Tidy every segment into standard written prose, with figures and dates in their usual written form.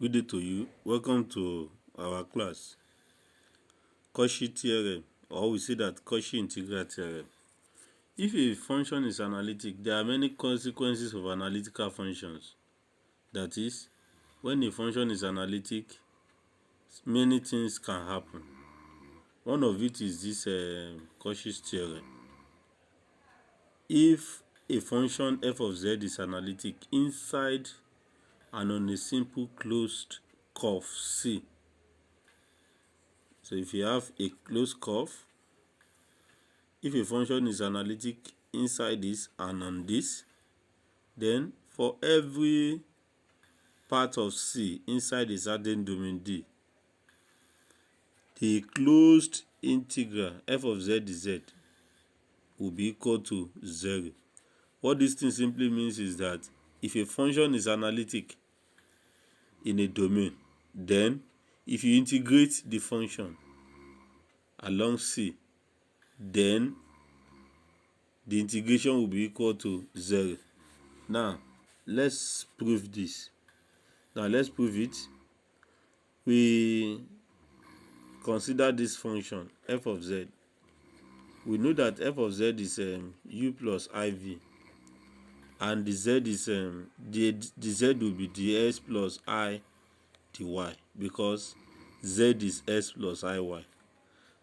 Good day to you. Welcome to our class, Cauchy's Theorem, or we say that Cauchy integral theorem. If a function is analytic, there are many consequences of analytical functions. That is, when a function is analytic, many things can happen. One of it is this Cauchy's theorem. If a function f of z is analytic inside and on a simple closed curve C, so if you have a closed curve, if a function is analytic inside this and on this, then for every part of C inside a certain domain D, the closed integral f of z dz will be equal to 0. What this thing simply means is that if a function is analytic in a domain, then if you integrate the function along C, then the integration will be equal to 0. Now, let's prove this. Let's prove it. We consider this function f of z. We know that f of z is u plus iv, and the z is the z will be dx plus I dy, because z is s plus iy.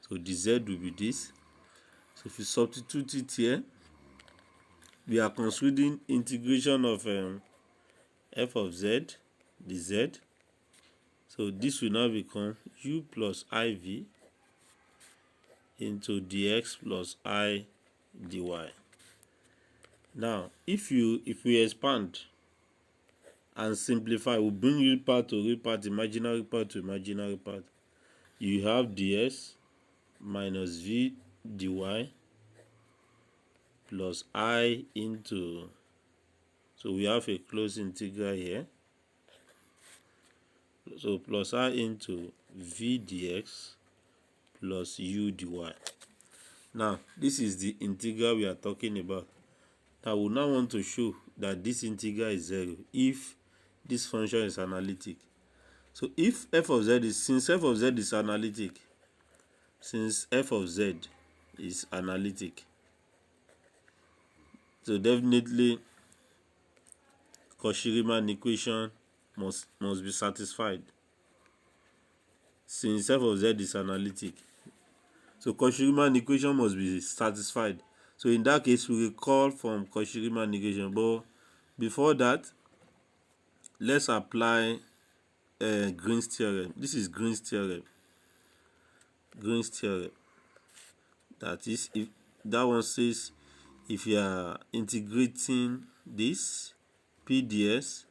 So the z will be this. So if you substitute it here, we are considering integration of f of z dz. So this will now become u plus iv into dx plus I dy. Now, if we expand and simplify, we bring real part to real part, imaginary part to imaginary part. You have ds minus v dy plus I into, so we have a closed integral here. So plus I into v dx plus u dy. Now, this is the integral we are talking about. Now, we now want to show that this integral is 0 if this function is analytic. So if f of z is, since f of z is analytic, so definitely Cauchy-Riemann equation must be satisfied. Since f of z is analytic, so Cauchy-Riemann equation must be satisfied. So in that case, we will call from Cauchy-Riemann equation. But before that, let's apply Green's theorem. This is Green's theorem. That is, if that one says, if you are integrating this p ds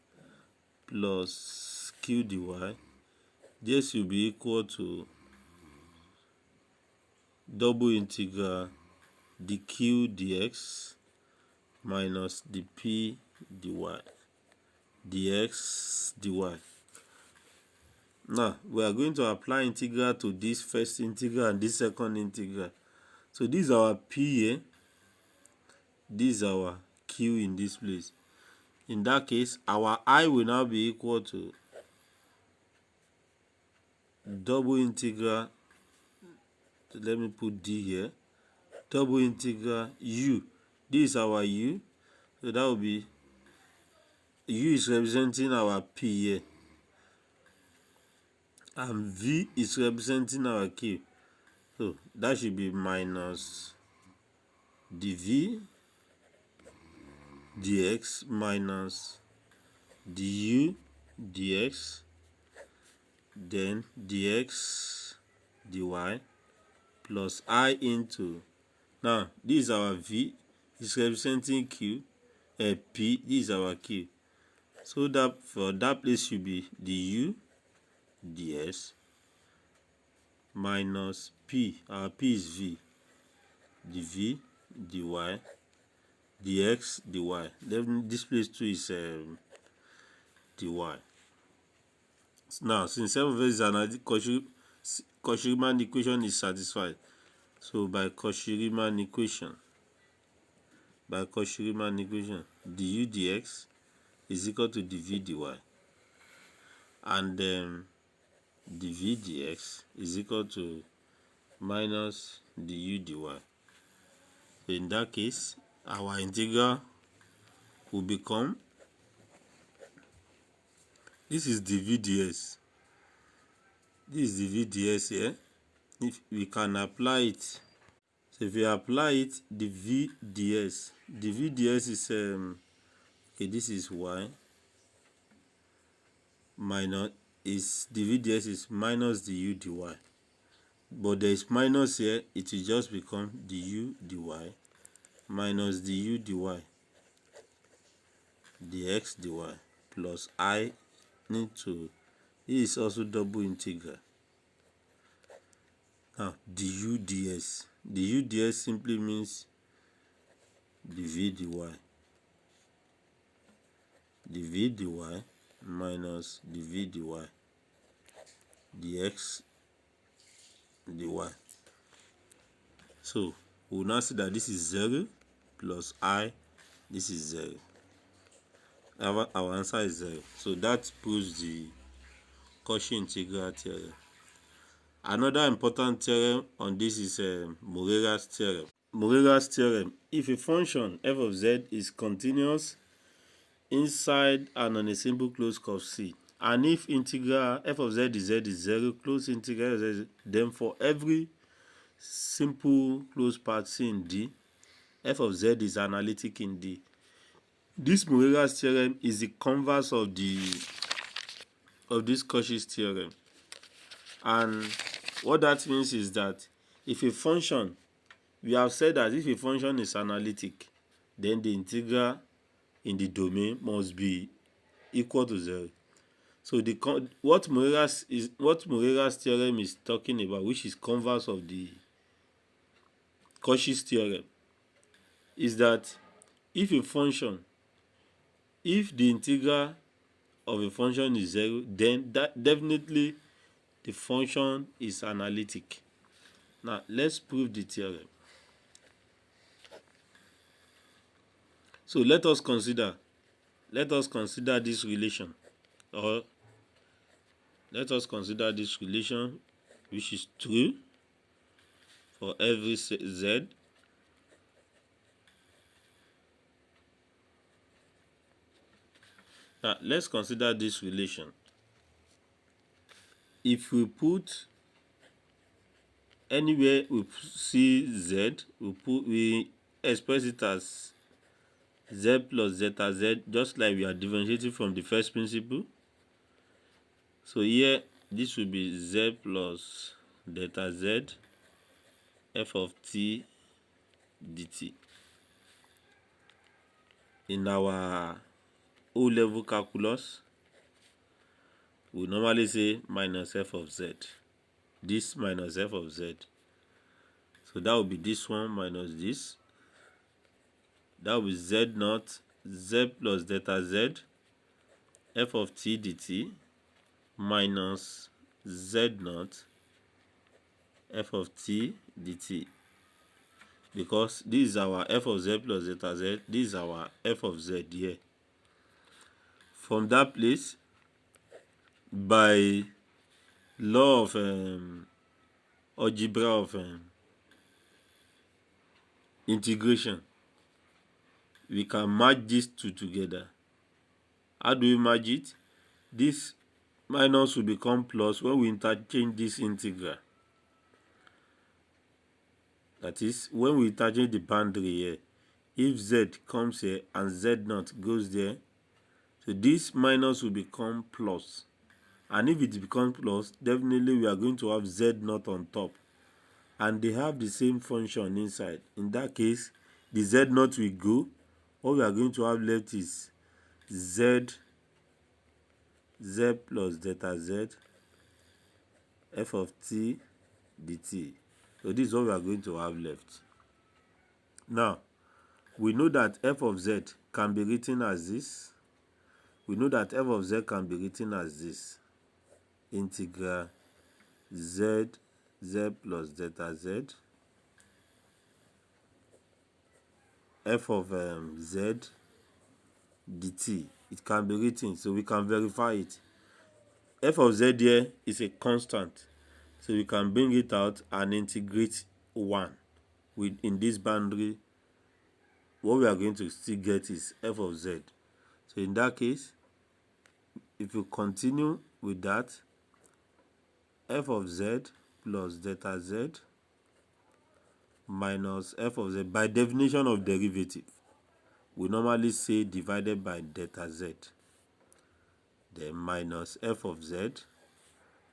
plus q dy, this will be equal to double integral dq dx minus dp dy dx dy. Now, we are going to apply integral to this first integral and this second integral. So this is our p here, this is our q in this place. In that case, our I will now be equal to double integral, so let me put d here, double integral u. This is our u, so that will be, u is representing our p here, and v is representing our q. So that should be minus dv dx minus du dx, then dx dy plus I into, now this is our v, is representing q, p, this is our q. So that for that place should be du ds minus p, our p is v, dv dy dx dy. Then this place too is dy. Now, since f of x is analytic, Cauchy-Riemann equation is satisfied. So by Cauchy-Riemann equation, du dx is equal to dv dy. and dv dx is equal to minus du dy. So in that case, our integral will become, this is dv ds, this is dv ds here. If we can apply it, so if we apply it, dv ds is okay, this is y minus, is dv ds is minus du dy, but there is minus here, it will just become du dy minus du dy dx dy plus I need to, this is also double integral. Now du ds, du ds simply means dv dy minus dv dy dx dy. So we will now see that this is 0 plus I, this is 0. Our answer is 0. So that proves the Cauchy integral theorem. Another important theorem on this is Morera's theorem. Morera's theorem: if a function f of z is continuous inside and on a simple closed curve C, and if integral f of z is 0, close integral of z, then for every simple closed path C in D, f of z is analytic in D. This Morera's theorem is the converse of this Cauchy's theorem. And what that means is that if a function, we have said that if a function is analytic, then the integral in the domain must be equal to 0. So what Morera's theorem is talking about, which is converse of the Cauchy's theorem, is that if the integral of a function is 0, then that definitely the function is analytic. Now let's prove the theorem. So let us consider this relation, or let us consider this relation which is true for every z. Now let's consider this relation. If we put anywhere we see z, we express it as z plus zeta z, just like we are differentiating from the first principle. So here this will be z plus delta z f of t dt. In our O-level calculus, we normally say minus f of z. This minus f of z. So that will be this one minus this. That will be z naught, z plus delta z f of t dt minus z naught f of t dt. Because this is our f of z plus delta z, this is our f of z here. From that place, by law of algebra of integration, we can merge these two together. How do we merge it? This minus will become plus when we interchange this integral. That is, when we interchange the boundary here, if z comes here and z naught goes there, so this minus will become plus. And if it becomes plus, definitely we are going to have z naught on top. And they have the same function inside. In that case, the z naught will go. What we are going to have left is z plus delta z f of t dt. So this is what we are going to have left. Now, we know that f of z can be written as this. We know that f of z can be written as this. Integral z plus delta z f of z dt. It can be written, so we can verify it. f of z here is a constant, so we can bring it out and integrate 1 in this boundary. What we are going to still get is f of z. So in that case, if you continue with that, f of z plus delta z minus f of z, by definition of derivative, we normally say divided by delta z, then minus f of z.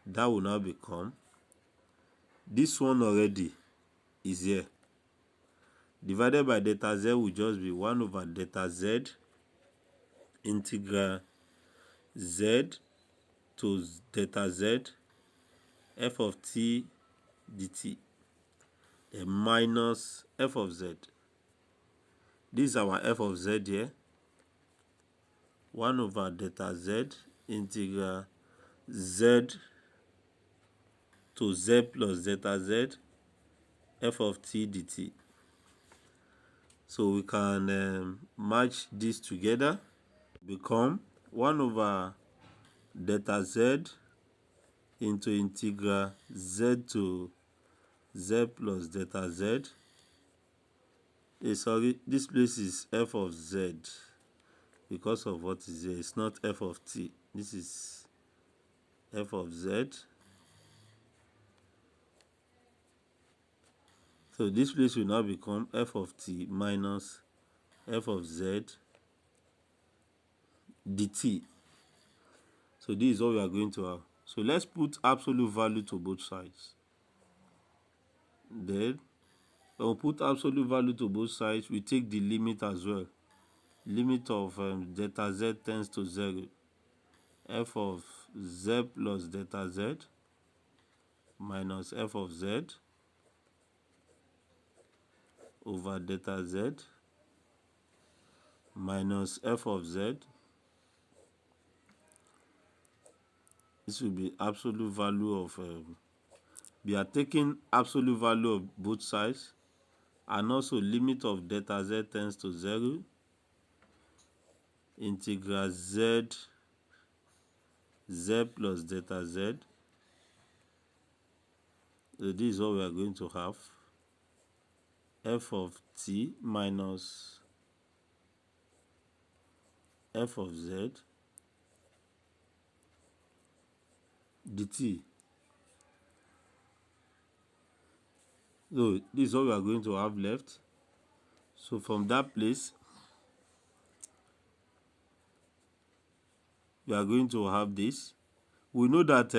That will now become, this one already is here, divided by delta z will just be 1 over delta z integral z to delta z f of t dt, then minus f of z. This is our f of z here, 1 over delta z integral z to z plus delta z f of t dt. So we can match this together, become 1 over delta z into integral z to z plus delta z. Sorry, this place is f of z because of what is here. It's not f of t. This is f of z. So this place will now become f of t minus f of z dt. So this is what we are going to have. So let's put absolute value to both sides. Then when we put absolute value to both sides, we take the limit as well. Limit of delta z tends to 0. F of z plus delta z minus f of z over delta z minus f of z. This will be absolute value of, we are taking absolute value of both sides, and also limit of delta z tends to 0, integral z plus delta z. So this is what we are going to have, f of t minus f of z dt. So this is what we are going to have left. So from that place, we are going to have this. We know that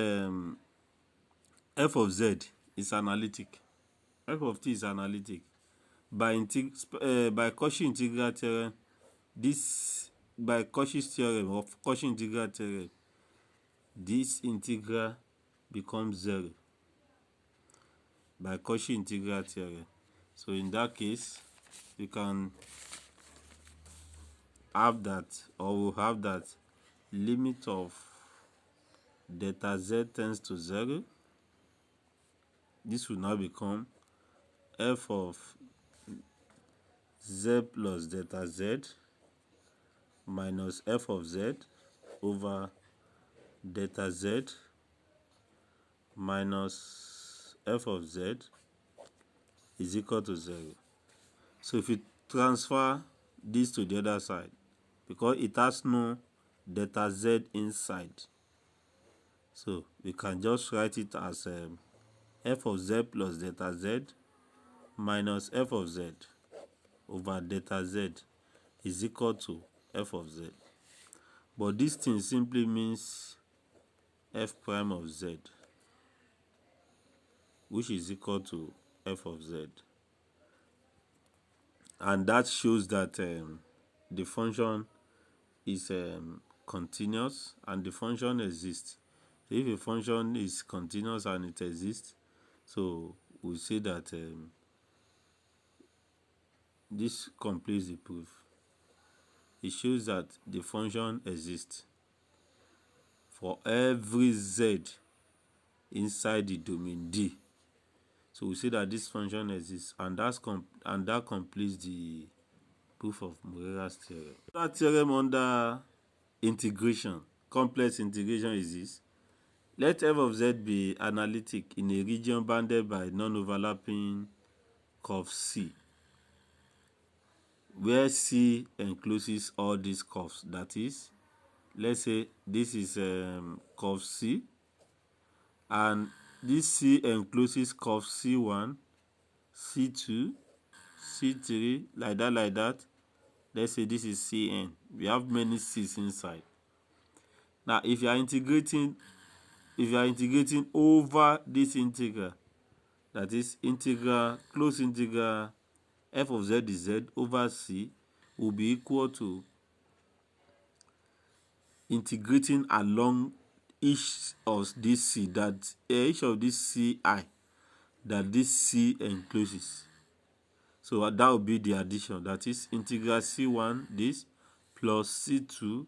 f of z is analytic. F of t is analytic. By Cauchy's integral theorem, by Cauchy's theorem of Cauchy's integral theorem, this integral becomes 0 by Cauchy's integral theorem. So in that case, we can have that, or we'll have that limit of delta z tends to 0. This will now become f of z plus delta z minus f of z over delta z minus f of z is equal to 0. So if you transfer this to the other side, because it has no delta z inside, so we can just write it as f of z plus delta z minus f of z over delta z is equal to f of z. But this thing simply means f prime of z, which is equal to f of z. And that shows that the function is continuous and the function exists. So if a function is continuous and it exists, so we say that this completes the proof. It shows that the function exists for every z inside the domain D. So we say that this function exists, and that completes the proof of Morera's theorem. That theorem under integration, complex integration, is this: Let f of z be analytic in a region bounded by non-overlapping curve C, where C encloses all these curves. That is, let's say this is curve C, and this C encloses curve C1, C2, C3, like that. Let's say this is Cn. We have many C's inside. Now, if you are integrating over this integral, that is integral, close integral f of z is z over C, will be equal to integrating along each of this C, that each of this Ci that this C encloses. So that will be the addition. That is integral C1 this plus C2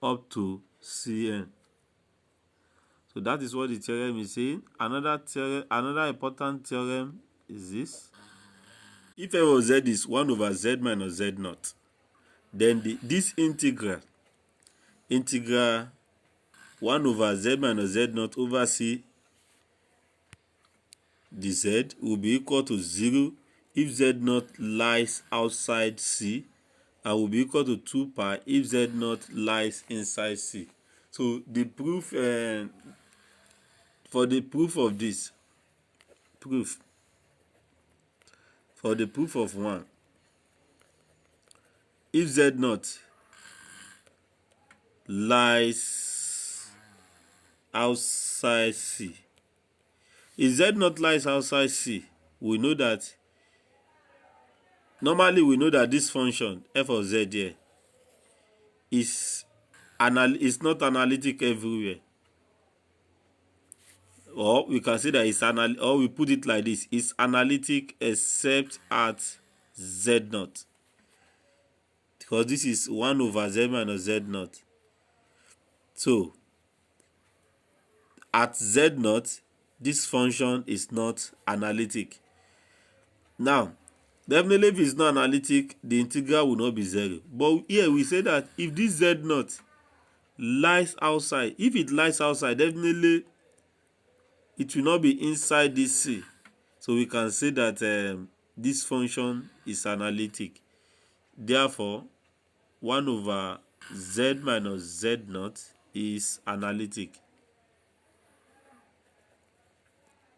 up to Cn. So that is what the theorem is saying. Another important theorem is this. If f of z is 1 over z minus z naught, then this integral 1 over z minus z naught over C dz will be equal to 0 if z naught lies outside C, and will be equal to 2 pi if z naught lies inside C. So the proof, for the proof of this, for the proof of 1, if z naught lies outside C, if z naught lies outside C, we know that normally this function f of z here is not analytic everywhere, or we can say that it's or we put it like this: it's analytic except at z naught, because this is 1 over z minus z naught. So at z naught, this function is not analytic. Now, definitely if it's not analytic, the integral will not be 0. But here we say that if this z naught lies outside, if it lies outside, definitely it will not be inside this C. So we can say that this function is analytic. Therefore, 1 over z minus z naught is analytic,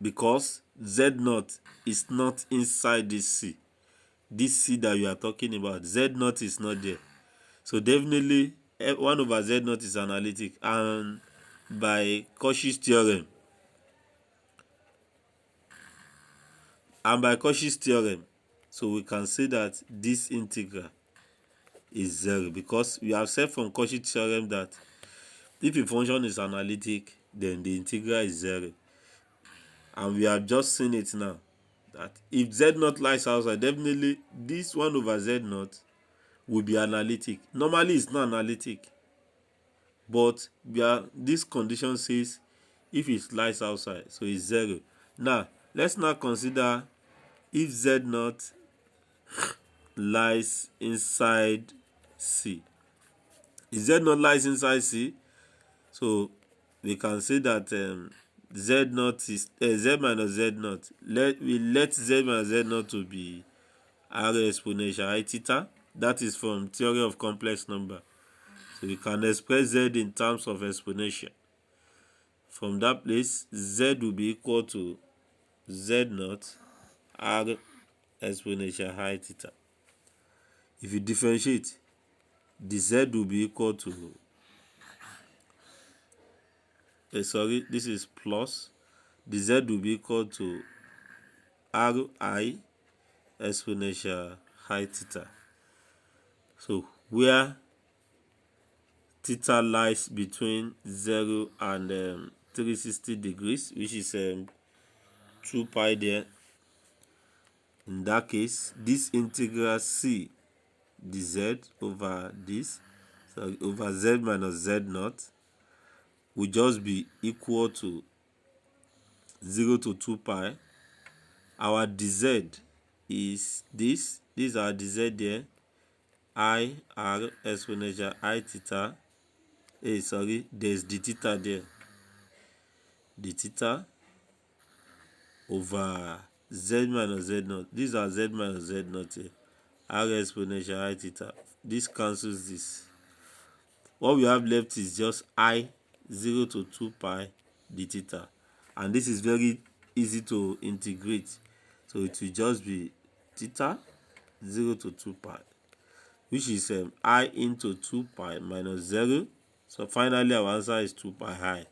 because z naught is not inside this C. This C that you are talking about, z naught is not there. So definitely 1 over z naught is analytic, and by Cauchy's theorem, so we can say that this integral is 0, because we have said from Cauchy's theorem that if a function is analytic, then the integral is 0. And we have just seen it now, that if z naught lies outside, definitely this 1 over z naught will be analytic. Normally it's not analytic, but this condition says if it lies outside, so it's 0. Now let's now consider if z naught lies inside C. If z naught lies inside C, so we can say that z naught is z minus z naught. We let z minus z naught to be r exponential I theta. That is from theory of complex number. So we can express z in terms of exponential. From that place, z will be equal to z naught r exponential I theta. If you differentiate, the z will be equal to this is plus, the z will be equal to ri exponential I theta. So where theta lies between 0 and 360 degrees, which is 2 pi there. In that case, this integral C dz over this, so over z minus z naught, will just be equal to 0 to 2 pi. Our dz is this is our dz there, I r exponential I theta. There's the theta there. d theta over z minus z naught. These are z minus z naught here. R exponential I theta. This cancels this. What we have left is just I 0 to 2 pi d theta. And this is very easy to integrate. So it will just be theta 0 to 2 pi, which is I into 2 pi minus 0. So finally our answer is 2 pi I.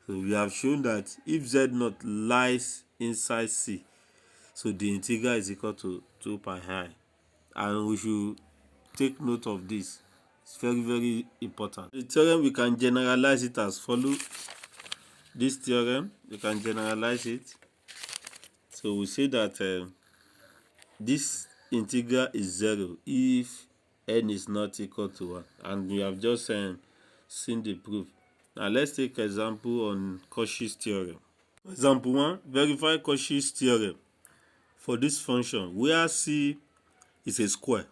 So we have shown that if z naught lies inside C, so the integral is equal to 2 pi I. And we should take note of this. It's very, very important. The theorem, we can generalize it as follows. This theorem, we can generalize it. So we say that this integral is 0 if n is not equal to 1. And we have just seen the proof. Now let's take example on Cauchy's theorem. Example 1, verify Cauchy's theorem for this function where C is a square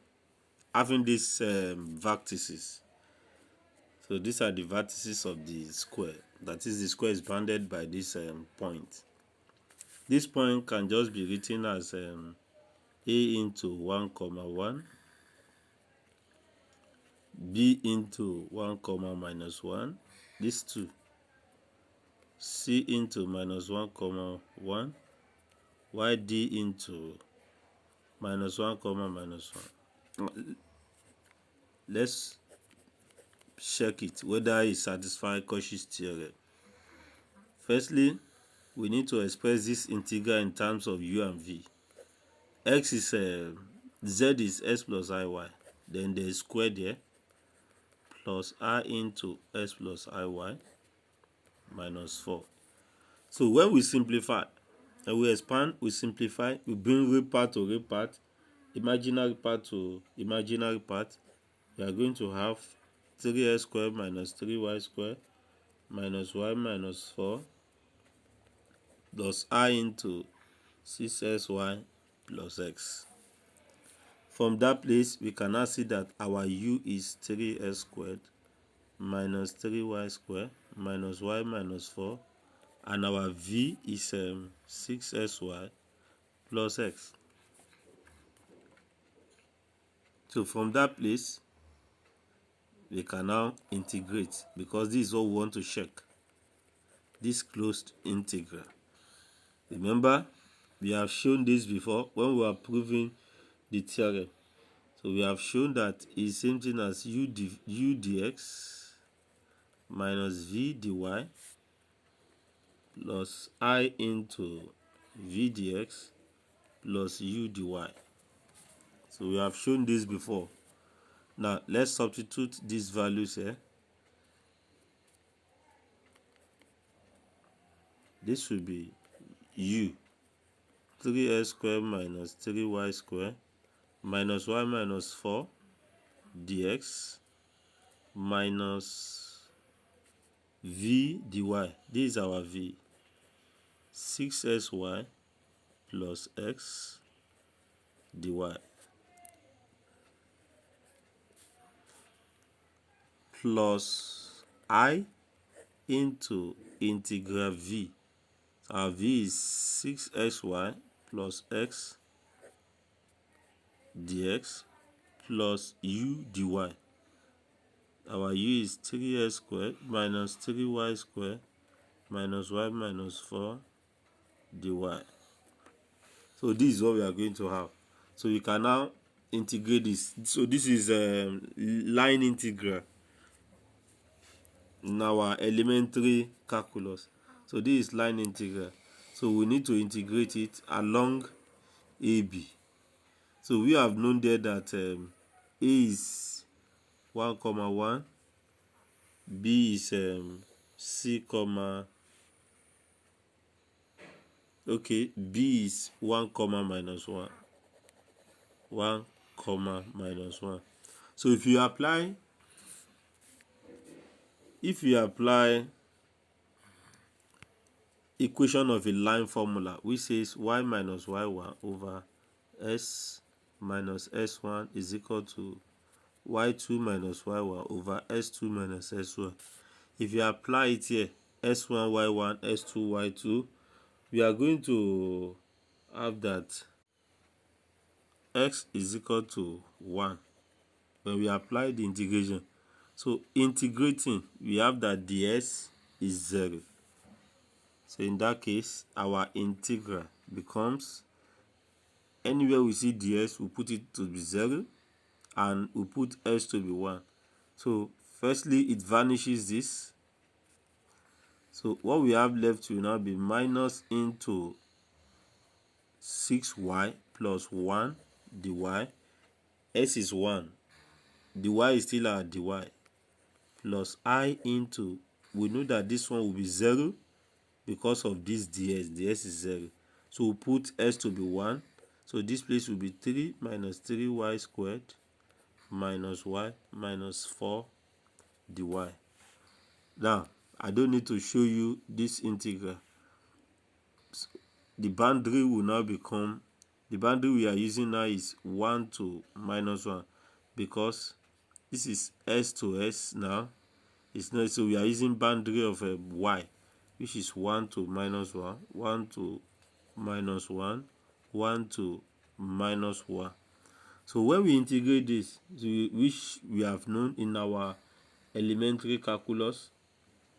having these vertices. So these are the vertices of the square. That is, the square is bounded by this point. This point can just be written as a into 1 comma 1, b into 1 comma minus 1, these two, c into minus 1 comma 1, while d into minus 1 comma minus 1. Let's check it whether it satisfies Cauchy's theorem. Firstly, we need to express this integral in terms of u and v. X is z is x plus iy, then there is square there, plus I into x plus iy minus 4. So when we simplify and we expand, we simplify, we bring real part to real part, imaginary part to imaginary part, we are going to have 3x squared minus 3y squared minus y minus 4 plus I into 6xy plus x. From that place, we can now see that our u is 3x squared minus 3y squared minus y minus 4, and our v is 6xy plus x. So from that place, we can now integrate, because this is what we want to check, this closed integral. Remember, we have shown this before when we were proving the theorem. So we have shown that it's same thing as u dx minus v dy plus I into v dx plus u dy. So we have shown this before. Now let's substitute these values here. This will be u 3x squared minus 3y squared minus y minus 4 dx minus v dy. This is our v, 6xy plus x dy plus I into integral v. Our v is 6xy plus x dx plus u dy. Our u is 3x squared minus 3y squared minus y minus 4 dy. So this is what we are going to have. So we can now integrate this. So this is line integral in our elementary calculus. So this is line integral. So we need to integrate it along AB. So we have known there that A is 1 comma 1, B is C comma, okay, B is 1 comma minus 1, 1 comma minus 1. So if you apply equation of a line formula which says y minus y1 over s minus s1 is equal to y2 minus y1 over s2 minus s1. If you apply it here, s1 y1 s2 y2, we are going to have that x is equal to 1 when we apply the integration. So integrating, we have that ds is 0. So in that case, our integral becomes, anywhere we see ds, we put it to be 0 and we put s to be 1. So firstly, it vanishes this. So what we have left will now be minus into 6y plus 1 dy. S is 1. Dy is still our dy. Plus I into, we know that this one will be 0 because of this ds. ds is 0. So we put s to be 1. So this place will be 3 minus 3y squared minus y minus 4 dy. Now, I don't need to show you this integral. The boundary will now become, the boundary we are using now is 1 to minus 1 because this is s to s now. It's not, so we are using boundary of y, which is 1 to minus 1, 1 to minus 1, 1 to minus 1. So when we integrate this, which we have known in our elementary calculus,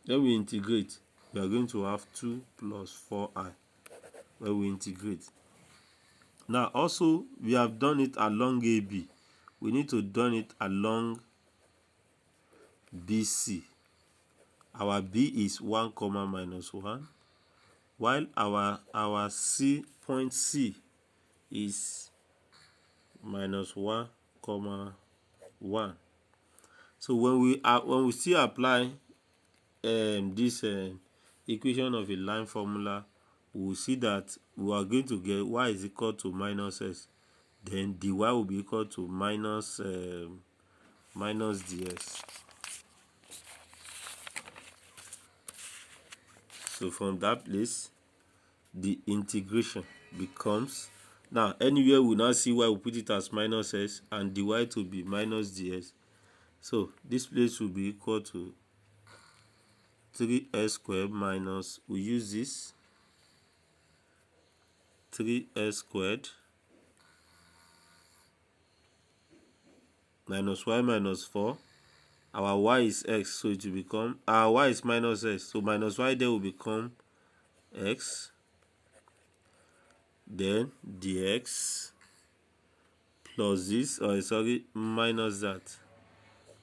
when we integrate, we are going to have 2 plus 4i when we integrate. Now also, we have done it along AB. We need to done it along BC. Our B is 1 comma minus 1, while our C, point C, is minus 1 comma 1. So when we still apply this equation of a line formula, we will see that we are going to get y is equal to minus s. Then dy will be equal to minus ds. So from that place, the integration becomes, now anywhere we now see y, we put it as minus s and dy to be minus ds. So this place will be equal to 3s squared minus, we use this 3s squared minus y minus 4. Our y is x, so it will become, our y is minus s, so minus y there will become x. Then dx plus this, minus that,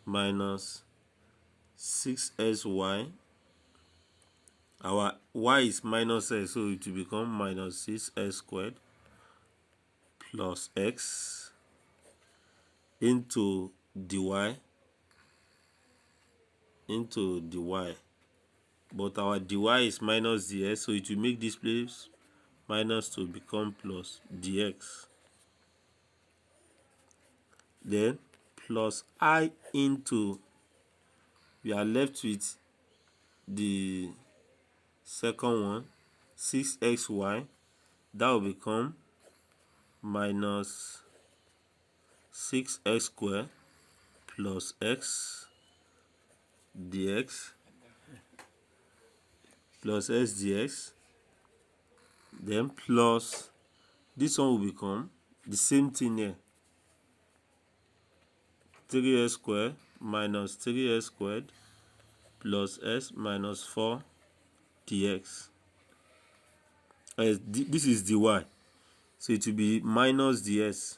minus 6sy. Our y is minus s, so it will become minus 6s squared plus x into dy, but our dy is minus ds, so it will make this place minus to become plus dx. Then plus I into, we are left with the second one, 6xy, that will become minus 6x squared plus x dx plus s dx. Then plus this one will become the same thing here, 3s squared minus 3s squared plus s minus 4 dx. This is dy, so it will be minus ds,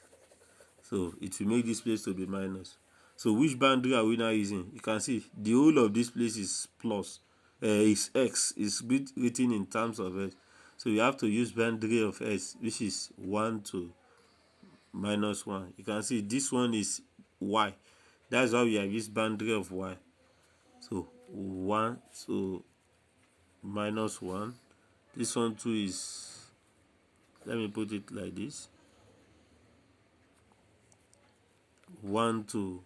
so it will make this place to be minus. So which boundary are we now using? You can see the whole of this place is plus, is x, is written in terms of s, so you have to use boundary of s, which is 1 to minus 1. You can see this one is y, that's why we have used boundary of y. So 1 to minus 1. This one too is, let me put it like this, 1 to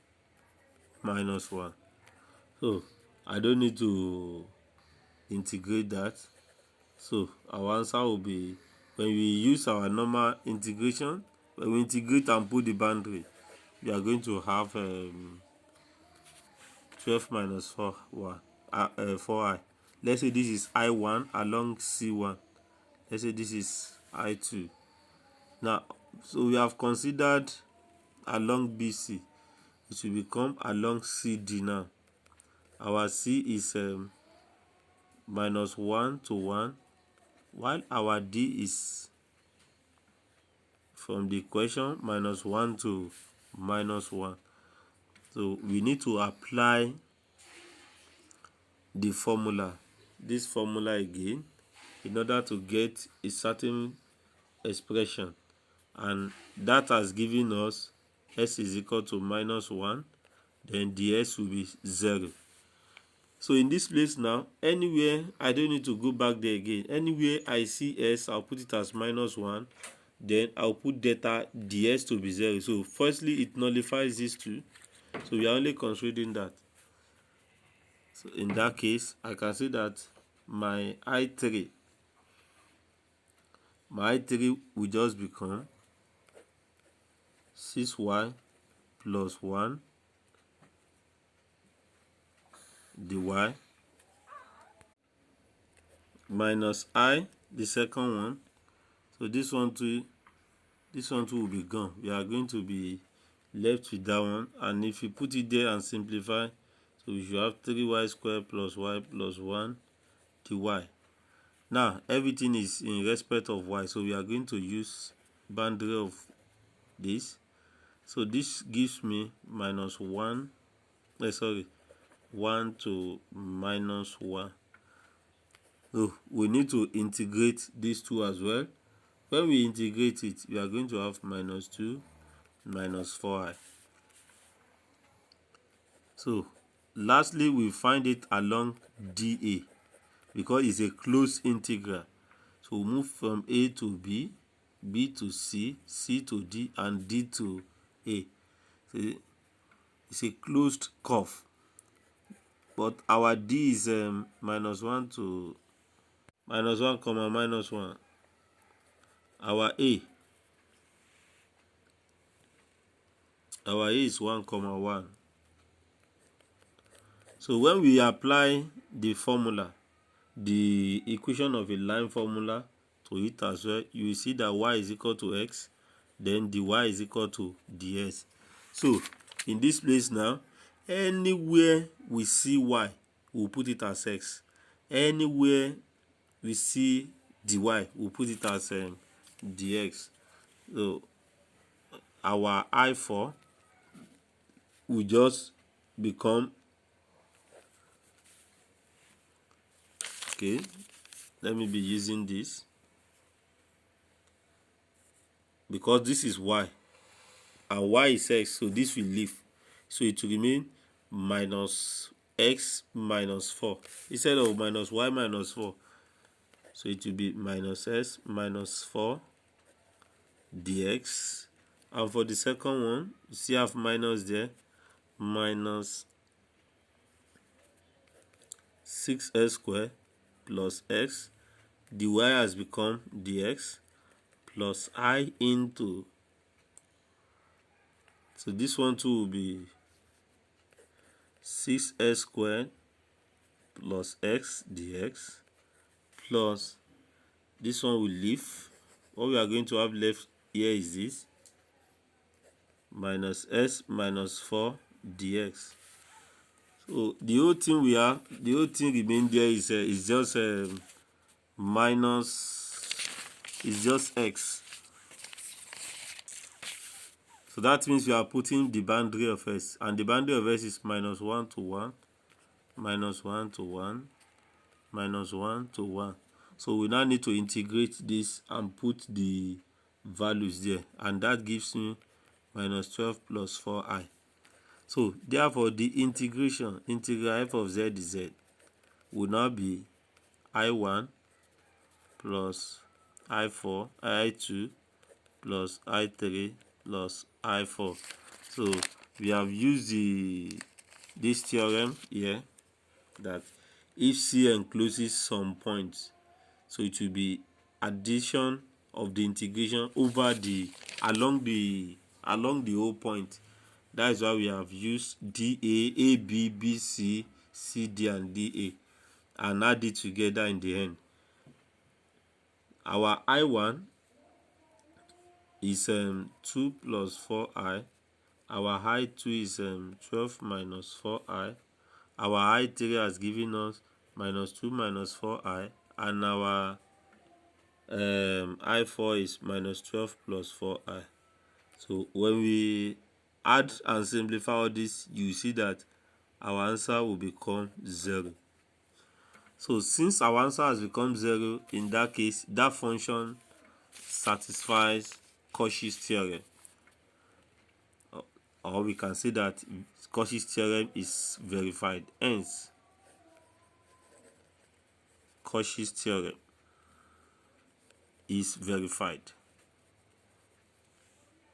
minus 1. So I don't need to integrate that. So our answer will be, when we use our normal integration, when we integrate and put the boundary, we are going to have 12 minus 4y, 4i let's say this is I1 along C1. Let's say this is I2. Now, so we have considered along BC. It will become along CD now. Our C is minus 1 to 1, while our D is from the equation minus 1 to minus 1. So we need to apply the formula, this formula again, in order to get a certain expression, and that has given us s is equal to minus 1, then ds will be 0. So in this place now, anywhere, I don't need to go back there again. Anywhere I see s, I'll put it as minus 1, then I'll put delta ds to be 0. So firstly, it nullifies these two, so we are only considering that. So in that case, I can say that my I3 will just become 6y plus 1 dy minus I, the second one. So this one too will be gone. We are going to be left with that one, and if you put it there and simplify, so we should have 3y squared plus y plus 1 dy. Now everything is in respect of y, so we are going to use boundary of this. So this gives me minus 1 to minus 1. So we need to integrate these two as well. When we integrate it, we are going to have minus 2 minus 4i. So lastly, we find it along dA, because it's a closed integral. So we move from A to B, B to C, C to D, and D to A. So it's a closed curve. But our D is minus 1 to minus 1 comma minus 1. Our A is 1 comma 1. So when we apply the formula, the equation of a line formula to it as well, you will see that y is equal to x, then dy is equal to ds. So in this place now, anywhere we see y, we'll put it as x. Anywhere we see dy, we'll put it as dx. So our I4 will just become, okay, let me be using this, because this is y and y is x, so this will leave, so it will remain minus x minus 4 instead of minus y minus 4. So it will be minus s minus 4 dx, and for the second one, you see I have minus there, minus 6s squared plus x, dy has become dx, plus I into, so this one too will be 6s squared plus x dx, plus this one will leave. What we are going to have left here is this, minus s minus 4 dx. So the whole thing remain there is just minus, is just x. So that means we are putting the boundary of s, and the boundary of s is minus 1 to 1, minus 1 to 1, minus 1 to 1. So we now need to integrate this and put the values there, and that gives me minus 12 plus 4i. So therefore the integral f of z is z will now be I1 plus I4, I2 plus I3 plus I4. So we have used this theorem here, that if C encloses some points, so it will be addition of the integration over the along the whole point. That is why we have used DA, AB, BC, CD, and DA. and add it together in the end. Our I1 is 2 plus 4i. Our I2 is 12 minus 4i. Our I3 has given us minus 2 minus 4i, and our I4 is minus 12 plus 4i. So when we add and simplify all this, you see that our answer will become 0. So since our answer has become 0, in that case, that function satisfies Cauchy's theorem. Or we can say that Cauchy's theorem is verified. Hence, Cauchy's theorem is verified.